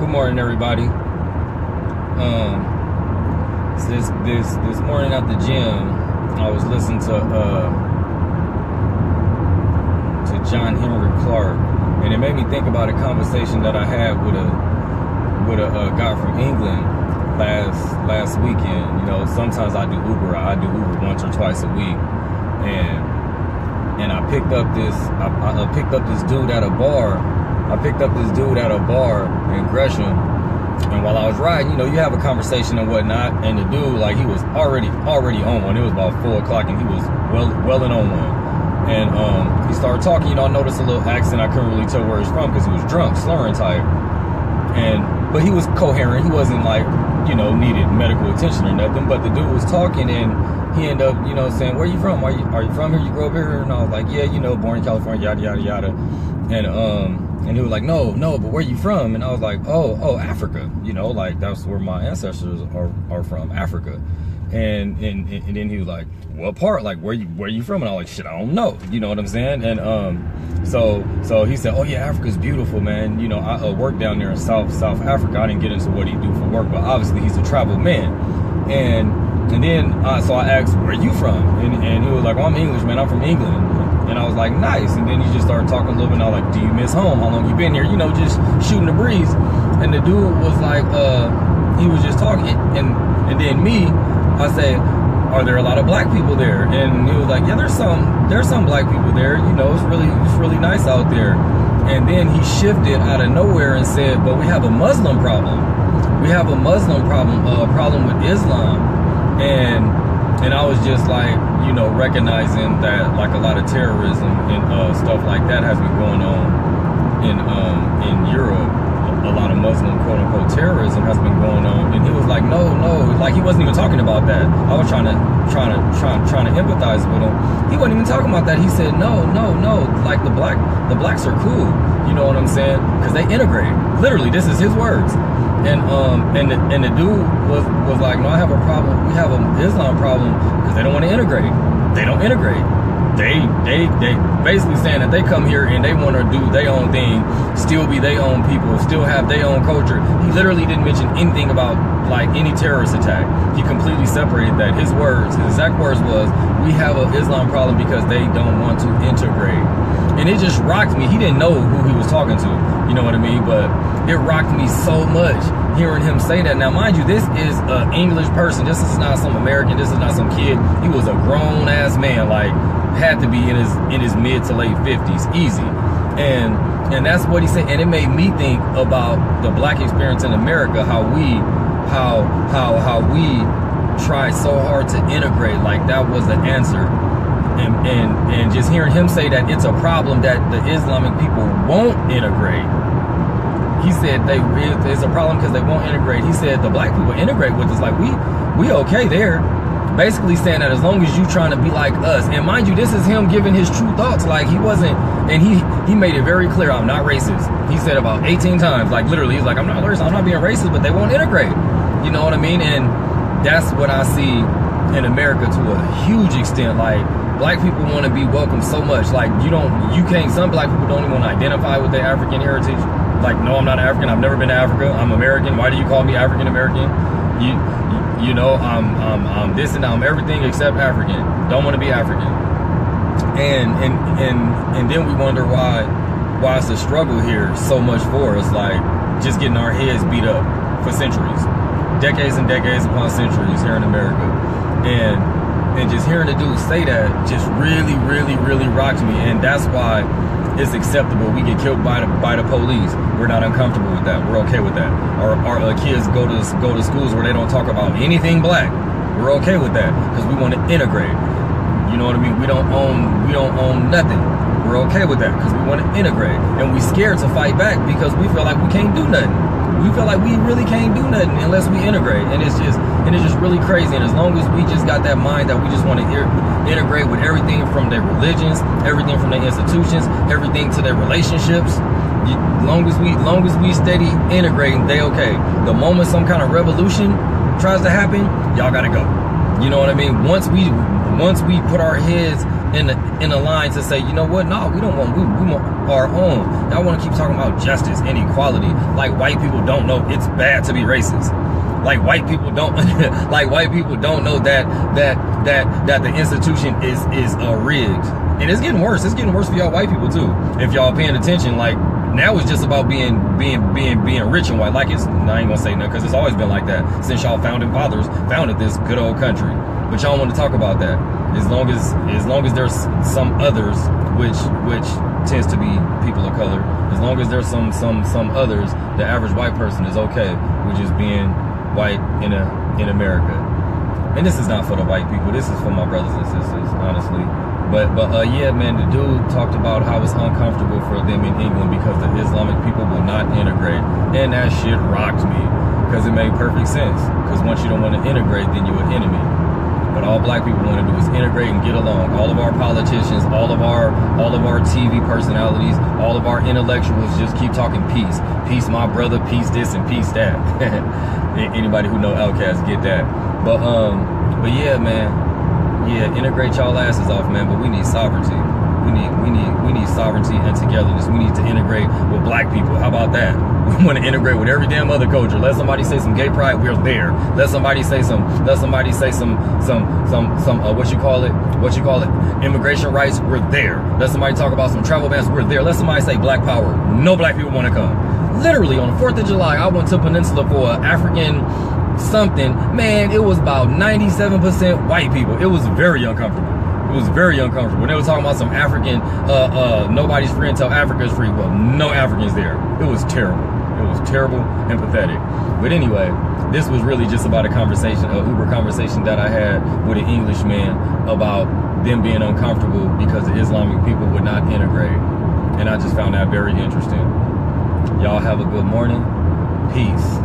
Good morning, everybody. This morning at the gym, I was listening to John Henry Clark, and it made me think about a conversation that I had with a guy from England last weekend. You know, sometimes I do Uber once or twice a week, and I picked up this dude at a bar. I picked up this dude at a bar in Gresham, and while I was riding, you know, you have a conversation and whatnot, and the dude, like, he was already on one. It was about 4 o'clock, and he was well and on one. And he started talking. You know, I noticed a little accent. I couldn't really tell where he's from because he was drunk, slurring type. But he was coherent. He wasn't like, you know, needed medical attention or nothing. But the dude was talking, and he ended up, you know, saying, "Where you from? Are you from here? You grew up here?" And I was like, "Yeah, you know, born in California, yada yada yada." And he was like, no, but where you from? And I was like, oh, Africa. You know, like, that's where my ancestors are from, Africa. And then he was like, what part? Like, where you from? And I was like, shit, I don't know. You know what I'm saying? And so he said, oh yeah, Africa's beautiful, man. You know, I work down there in South Africa. I didn't get into what he do for work, but obviously he's a traveled man. And then so I asked, where you from? And he was like, well, I'm English, man. I'm from England. And I was like, nice. And then he just started talking a little bit. And I was like, do you miss home? How long you been here? You know, just shooting the breeze. And the dude was like, he was just talking. And then me, I said, are there a lot of black people there? And he was like, yeah, there's some black people there. You know, it's really nice out there. And then he shifted out of nowhere and said, but we have a Muslim problem. We have a Muslim problem, a problem with Islam. And I was just like, you know, recognizing that, like, a lot of terrorism and stuff like that has been going on in Europe. A lot of Muslim quote unquote terrorism has been going on. And he was like, no, like, he wasn't even talking about that. I was trying to empathize with him. He wasn't even talking about that. He said, no, like, the blacks are cool. You know what I'm saying? Because they integrate. Literally, this is his words. And the dude was like, no, I have a problem. We have an Islam problem because they don't want to integrate. They don't integrate. They basically saying that they come here and they want to do their own thing, still be their own people, still have their own culture. He literally didn't mention anything about, like, any terrorist attack. He completely separated that. His exact words was, we have an Islam problem because they don't want to integrate. And it just rocked me. He didn't know who he was talking to, you know what I mean? But it rocked me so much hearing him say that. Now, mind you, this is an English person. This is not some American. This is not some kid. He was a grown-ass man, like, had to be in his mid to late 50s, easy. And that's what he said. And it made me think about the black experience in America, how we tried so hard to integrate, like that was the answer. And just hearing him say that it's a problem that the Islamic people won't integrate. He said it's a problem because they won't integrate. He said the black people integrate with us, like we okay there. Basically saying that as long as you trying to be like us. And mind you, this is him giving his true thoughts. Like, he wasn't, and he made it very clear, I'm not racist. He said about 18 times, like, literally, he's like, I'm not racist, I'm not being racist, but they won't integrate. You know what I mean? And that's what I see in America to a huge extent. Like, black people want to be welcomed so much. Like, some black people don't even want to identify with their African heritage. Like, no, I'm not African, I've never been to Africa, I'm American. Why do you call me African American? You know, I'm this and I'm everything except African. Don't want to be African. And then we wonder why it's a struggle here so much for us, like, just getting our heads beat up for centuries, decades and decades upon centuries here in America. And just hearing the dude say that just really rocked me. And that's why it's acceptable. We get killed by the police. We're not uncomfortable with that. We're okay with that. Our kids go to schools where they don't talk about anything black. We're okay with that because we want to integrate. You know what I mean? We don't own nothing. We're okay with that because we want to integrate. And we scared to fight back because we feel like we can't do nothing. We feel like we really can't do nothing unless we integrate. And it's just really crazy. And as long as we just got that mind that we just want to integrate with everything from their religions, everything from their institutions, everything to their relationships, long as we steady integrating, they okay. The moment some kind of revolution tries to happen, y'all gotta go. You know what I mean? Once once we put our heads in a line to say, you know what, no, we don't want, we want our own. Y'all want to keep talking about justice and equality, like white people don't know it's bad to be racist. Like white people don't know that the institution is rigged. And it's getting worse. It's getting worse for y'all white people too. If y'all paying attention, like now it's just about being rich and white. Like I ain't gonna say nothing because it's always been like that since y'all founding fathers founded this good old country. But y'all want to talk about that. As long as there's some others, which tends to be people of color, as long as there's some others, the average white person is okay with just being white in America. And this is not for the white people. This is for my brothers and sisters, honestly. But yeah, man, the dude talked about how it's uncomfortable for them in England because the Islamic people will not integrate. And that shit rocked me because it made perfect sense. Because once you don't want to integrate, then you're an enemy. But all black people want to do is integrate and get along. All of our politicians, all of our TV personalities, all of our intellectuals just keep talking peace. Peace, my brother, peace this and peace that. Anybody who know Outkast get that. But yeah, man. Yeah, integrate y'all asses off, man, but we need sovereignty. We need sovereignty and togetherness. We need to integrate with black people. How about that? We want to integrate with every damn other culture. Let somebody say some gay pride, we're there. Let somebody say some what you call it, immigration rights, we're there. Let somebody talk about some travel bans, we're there. Let somebody say black power, no black people want to come. Literally on the 4th of July, I went to Peninsula for an African something, man, it was about 97% white people. It was very uncomfortable. It was very uncomfortable. When they were talking about some African, nobody's free until Africa's free. Well, no Africans there. It was terrible. It was terrible and pathetic. But anyway, this was really just about a conversation, a Uber conversation that I had with an Englishman about them being uncomfortable because the Islamic people would not integrate. And I just found that very interesting. Y'all have a good morning. Peace.